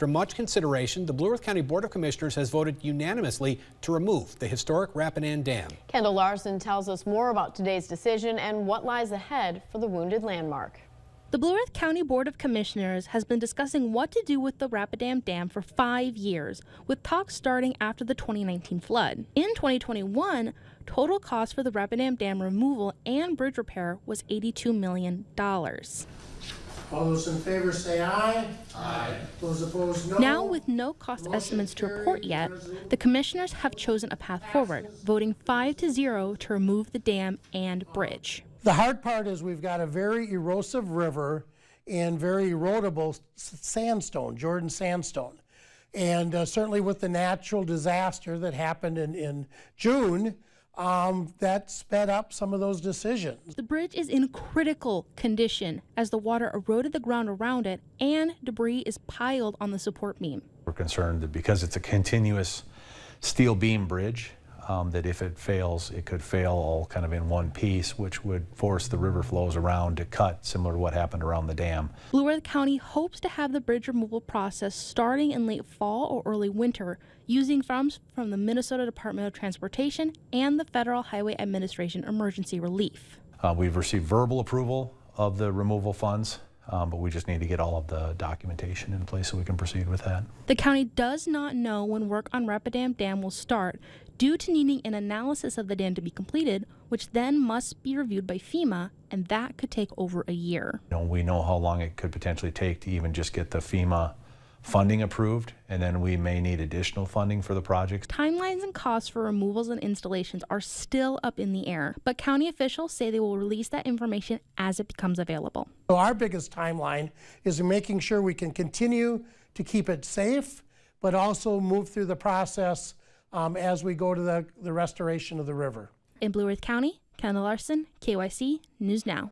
After much consideration, the Blue Earth County Board of Commissioners has voted unanimously to remove the historic Rapidan Dam. Kendall Larson tells us more about today's decision and what lies ahead for the wounded landmark. The Blue Earth County Board of Commissioners has been discussing what to do with the Rapidan Dam for 5 years, with talks starting after the 2019 flood. In 2021, total cost for the Rapidan Dam removal and bridge repair was $82 million. All those in favor say aye. Aye. Those opposed, no. Now, with no cost estimates to report yet, the commissioners have chosen a path forward, voting 5-0 to remove the dam and bridge. The hard part is we've got a very erosive river and very erodible sandstone, Jordan sandstone. And certainly with the natural disaster that happened in June, that sped up some of those decisions. The bridge is in critical condition as the water eroded the ground around it and debris is piled on the support beam. We're concerned that because it's a continuous steel beam bridge, that if it fails, it could fail all kind of in one piece, which would force the river flows around to cut, similar to what happened around the dam. Blue Earth County hopes to have the bridge removal process starting in late fall or early winter, using funds from the Minnesota Department of Transportation and the Federal Highway Administration Emergency Relief. We've received verbal approval of the removal funds, but we just need to get all of the documentation in place so we can proceed with that. The county does not know when work on Rapidan Dam will start due to needing an analysis of the dam to be completed, which then must be reviewed by FEMA, and that could take over a year. We know how long it could potentially take to even just get the FEMA funding approved, and then we may need additional funding for the project. Timelines and costs for removals and installations are still up in the air, but county officials say they will release that information as it becomes available. So our biggest timeline is making sure we can continue to keep it safe, but also move through the process as we go to the restoration of the river. In Blue Earth County, Kendall Larson, KYC News Now.